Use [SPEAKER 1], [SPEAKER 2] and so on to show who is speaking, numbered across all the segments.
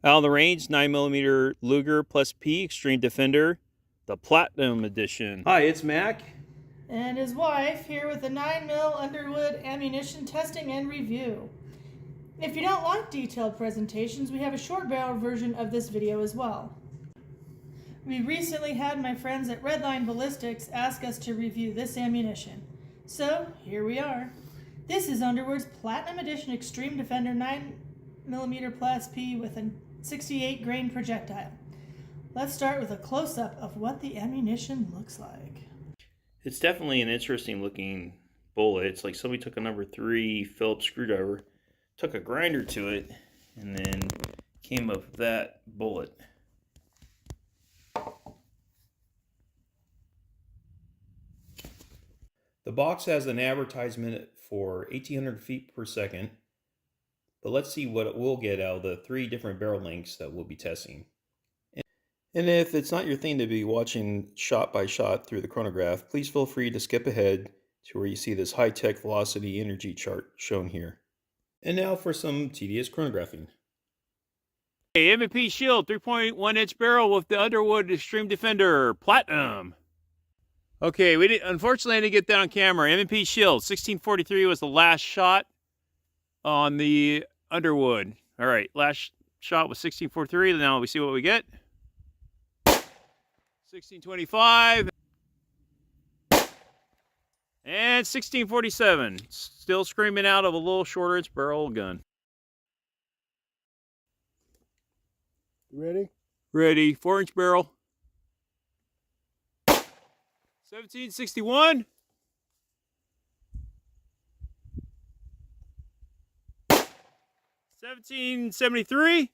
[SPEAKER 1] Out of the range, 9mm Luger plus P Xtreme Defender, the Platinum Edition. Hi, it's Mac.
[SPEAKER 2] And his wife here with a 9mm Underwood ammunition testing and review. If you don't like detailed presentations, we have a short barrel version of this video as well. We recently had my friends at Redline Ballistics ask us to review this ammunition. So here we are. This is Underwood's Platinum Edition Xtreme Defender 9mm plus P with a 68 grain projectile. Let's start with a close-up of what the ammunition looks like.
[SPEAKER 1] It's definitely an interesting looking bullet. It's like somebody took a number 3 Phillips screwdriver, took a grinder to it, and then came up with that bullet. The box has an advertisement for 1800 feet per second, but let's see what it will get out of the 3 different barrel lengths that we'll be testing. And if it's not your thing to be watching shot by shot through the chronograph, please feel free to skip ahead to where you see this high-tech velocity energy chart shown here. And now for some tedious chronographing. Okay, M&P Shield 3.1 inch barrel with the Underwood Xtreme Defender Platinum. Okay, unfortunately I didn't get that on camera. M&P Shield 1643 was the last shot on the Underwood. All right, last shot was 1643. Now we see what we get. 1625 and 1647. Still screaming out of a little shorter inch barrel gun.
[SPEAKER 3] Ready?
[SPEAKER 1] Ready. 4-inch barrel. 1761. 1773.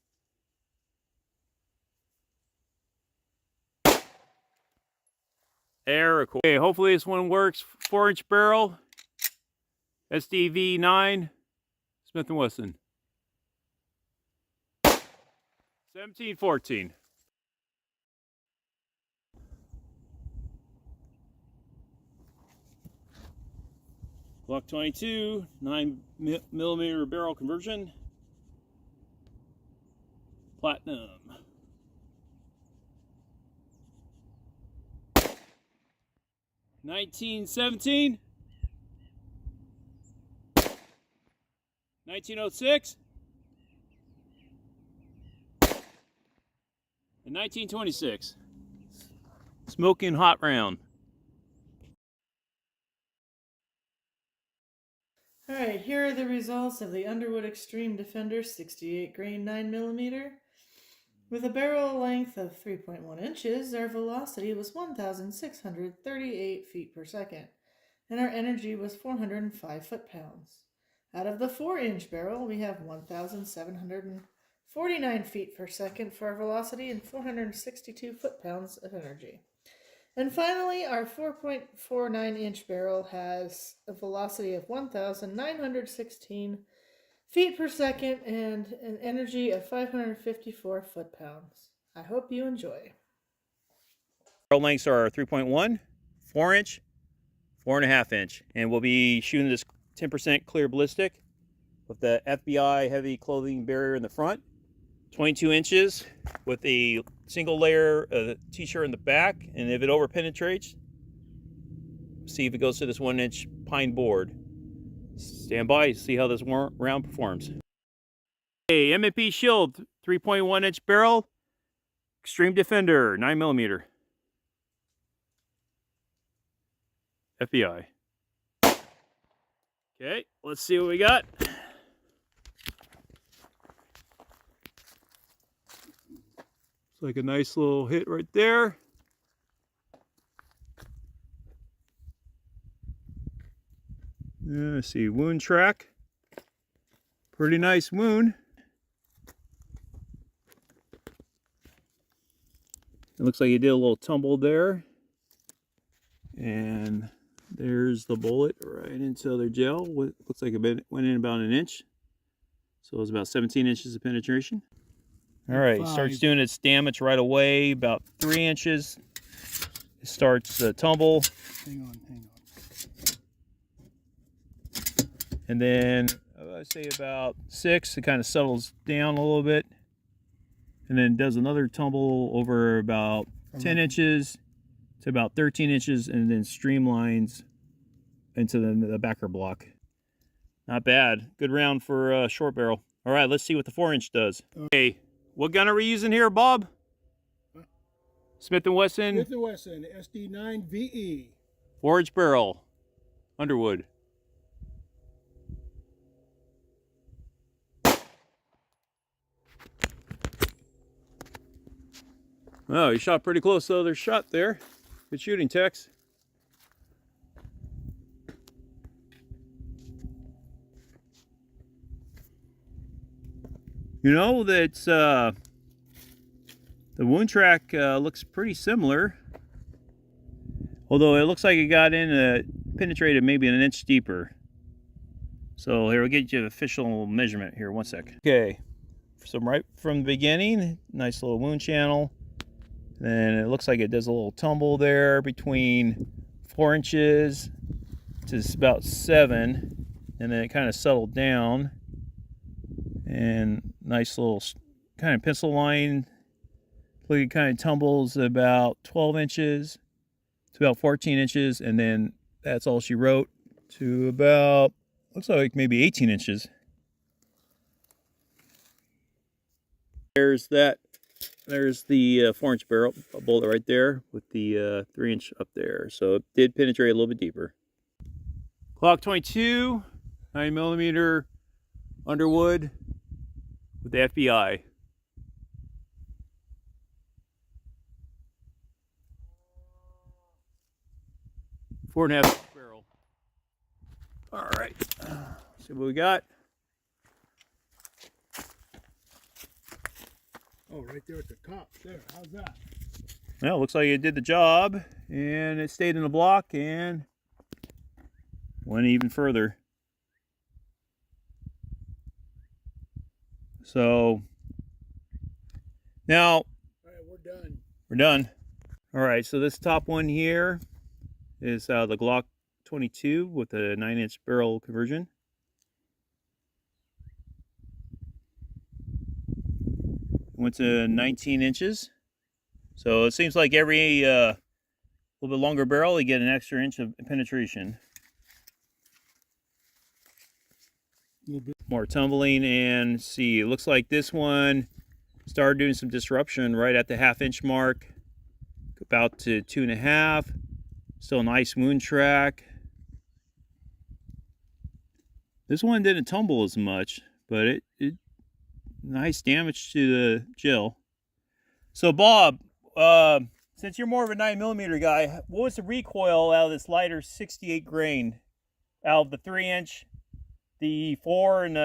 [SPEAKER 1] Okay, hopefully this one works. 4-inch barrel. SDV 9. Smith & Wesson. 1714. Glock 22, 9mm barrel conversion. Platinum. 1917. 1906. And 1926. Smoking hot round.
[SPEAKER 2] Alright, here are the results of the Underwood Xtreme Defender 68 grain 9mm. With a barrel length of 3.1 inches, our velocity was 1,638 feet per second, and our energy was 405 foot-pounds. Out of the 4-inch barrel, we have 1,749 feet per second for our velocity and 462 foot-pounds of energy. And finally, our 4.49-inch barrel has a velocity of 1,916 feet per second and an energy of 554 foot-pounds. I hope you enjoy.
[SPEAKER 1] Barrel lengths are 3.1, 4-inch, 4.5-inch, and we'll be shooting this 10% clear ballistic with the FBI heavy clothing barrier in the front, 22 inches with a single layer t-shirt in the back, and if it over penetrates, see if it goes to this 1-inch pine board. Stand by, see how this round performs. Okay, M&P Shield 3.1-inch barrel, Xtreme Defender 9mm. FBI. Okay, let's see what we got. It's like a nice little hit right there. Let's see, wound track. Pretty nice wound. It looks like he did a little tumble there. And there's the bullet right into their gel. Looks like it went in about 1 inch. So it was about 17 inches of penetration. All right, it starts doing its damage right away, about 3 inches. It starts to tumble.
[SPEAKER 3] Hang on.
[SPEAKER 1] And then I'd say about 6, it kind of settles down a little bit. and then does another tumble over about 10 inches to about 13 inches, and then streamlines into the backer block. Not bad. Good round for a short barrel. All right, let's see what the 4-inch does. Okay, what gun are we using here, Bob? Smith & Wesson.
[SPEAKER 3] Smith & Wesson SD9 VE.
[SPEAKER 1] 4-inch barrel. Underwood. Oh, he shot pretty close to the other shot there. Good shooting, Tex. You know, that's the wound track looks pretty similar, although it looks like it got in penetrated maybe an inch deeper. So here, we'll get you an official measurement here. 1 sec. Okay, so right from the beginning, nice little wound channel. Then it looks like it does a little tumble there between 4 inches to about 7, and then it kind of settled down. And nice little kind of pencil line. Look, it kind of tumbles about 12 inches to about 14 inches, and then that's all she wrote, to about, looks like maybe 18 inches. There's that. There's the 4-inch barrel bullet right there with the 3-inch up there. So it did penetrate a little bit deeper. Glock 22, 9mm Underwood with the FBI. Four and a half barrel. All right, see what we got.
[SPEAKER 3] Oh, right there at the top there. How's that?
[SPEAKER 1] Well, it looks like it did the job, and it stayed in the block and went even further. So now,
[SPEAKER 3] All right, we're done.
[SPEAKER 1] we're done. All right, so this top one here is the Glock 22 with a 9-inch barrel conversion. Went to 19 inches. So it seems like every little bit longer barrel, you get an extra inch of penetration.
[SPEAKER 3] A little bit.
[SPEAKER 1] More tumbling, and see, it looks like this one started doing some disruption right at the 1/2-inch mark, about to 2.5. Still a nice wound track. This one didn't tumble as much, but it nice damage to the Jill. So Bob, since you're more of a 9mm guy, what was the recoil out of this lighter 68 grain out of the 3-inch, the 4 and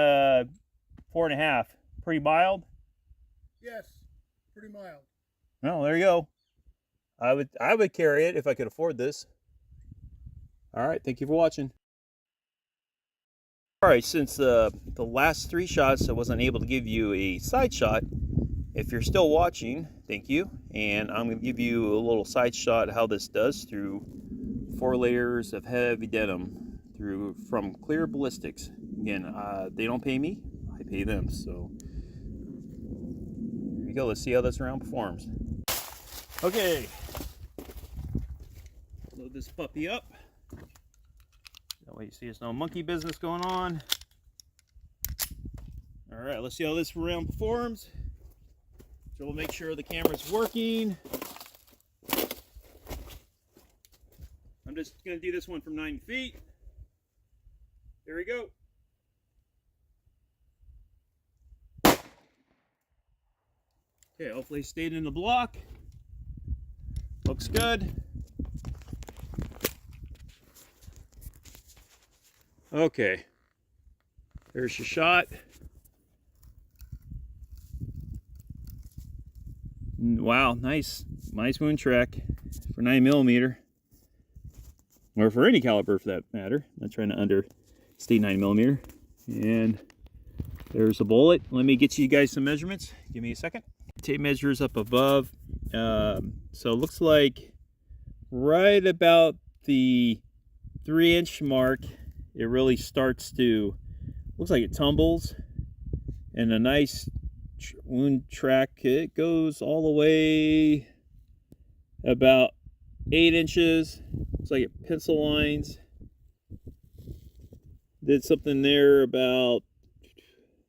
[SPEAKER 1] 4.5? Pretty mild?
[SPEAKER 3] Yes, pretty mild.
[SPEAKER 1] Well, there you go. I would carry it if I could afford this. All right, thank you for watching. All right, since the last 3 shots I wasn't able to give you a side shot, if you're still watching, thank you. And I'm going to give you a little side shot how this does through 4 layers of heavy denim from clear Ballistics. Again, they don't pay me, I pay them. So here you go. Let's see how this round performs. Okay, load this puppy up. That way you see there's no monkey business going on. All right, let's see how this round performs. So we'll make sure the camera's working. I'm just gonna do this one from 9 feet. There we go. Okay, hopefully it stayed in the block. Looks good. Okay, there's your shot. Wow, nice wound track for 9mm, or for any caliber for that matter. I'm not trying to understate 9mm. And there's a bullet. Let me get you guys some measurements. Give me a second. Tape measures up above. So it looks like right about the 3-inch mark, it really starts to, looks like it tumbles, and a nice wound track. It goes all the way about 8 inches. Looks like it pencil lines. Did something there about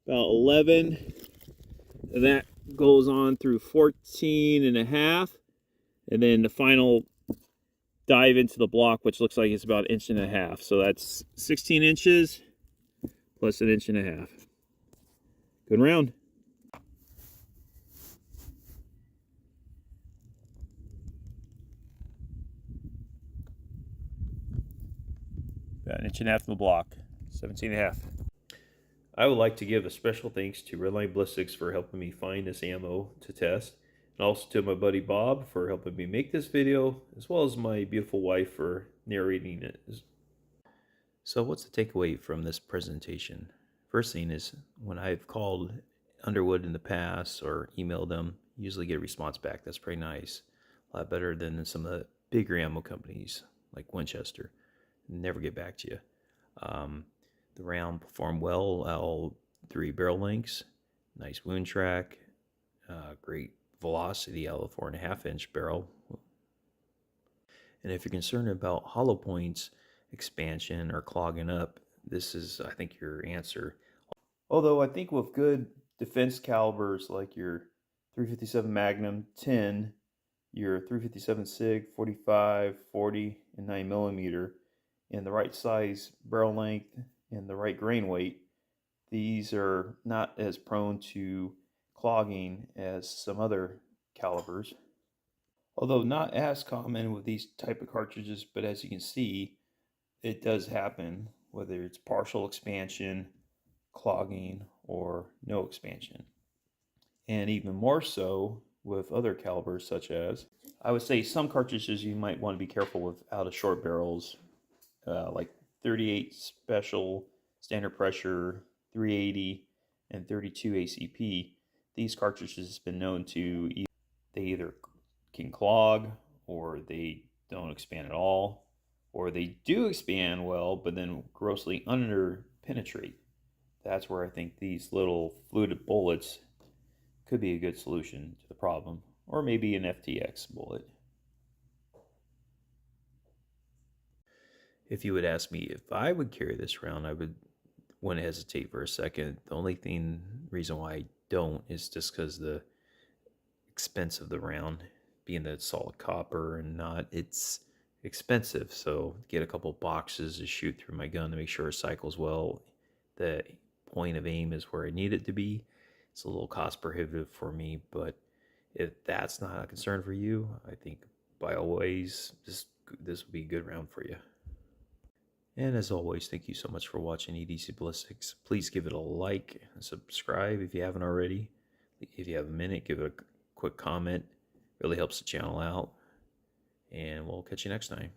[SPEAKER 1] 11. And that goes on through 14 and a half. And then the final dive into the block, which looks like it's about 1.5 inches. So that's 16 inches plus 1.5 inches. Good round. About 1.5 inches from the block, 17.5. I would like to give a special thanks to Redline Ballistics for helping me find this ammo to test, and also to my buddy Bob for helping me make this video, as well as my beautiful wife for narrating it. So what's the takeaway from this presentation? First thing is, when I've called Underwood in the past or emailed them, usually get a response back. That's pretty nice. A lot better than some of the bigger ammo companies like Winchester. Never get back to you. The round performed well, all 3 barrel lengths, nice wound track, great velocity out of the 4.5 inch barrel. And if you're concerned about hollow points expansion or clogging up, this is, I think, your answer. Although I think with good defense calibers like your 357 Magnum 10, your 357 SIG 45, 40, and 9mm, and the right size barrel length and the right grain weight, these are not as prone to clogging as some other calibers. Although not as common with these type of cartridges, but as you can see, it does happen, whether it's partial expansion, clogging, or no expansion. And even more so with other calibers, such as, I would say some cartridges you might want to be careful with out of short barrels, like 38 special, standard pressure, 380, and 32 ACP. These cartridges have been known to they either can clog, or they don't expand at all, or they do expand well but then grossly under penetrate. That's where I think these little fluted bullets could be a good solution to the problem, or maybe an FTX bullet. If you would ask me if I would carry this round, I wouldn't hesitate for a second. The only reason why I don't is just because the expense of the round, being that it's solid copper and not, it's expensive. So get a couple boxes to shoot through my gun to make sure it cycles well. The point of aim is where I need it to be. It's a little cost prohibitive for me, but if that's not a concern for you, I think by all ways this would be a good round for you. And as always, thank you so much for watching EDC Ballistics. Please give it a like and subscribe if you haven't already. If you have a minute, give it a quick comment. Really helps the channel out. And we'll catch you next time.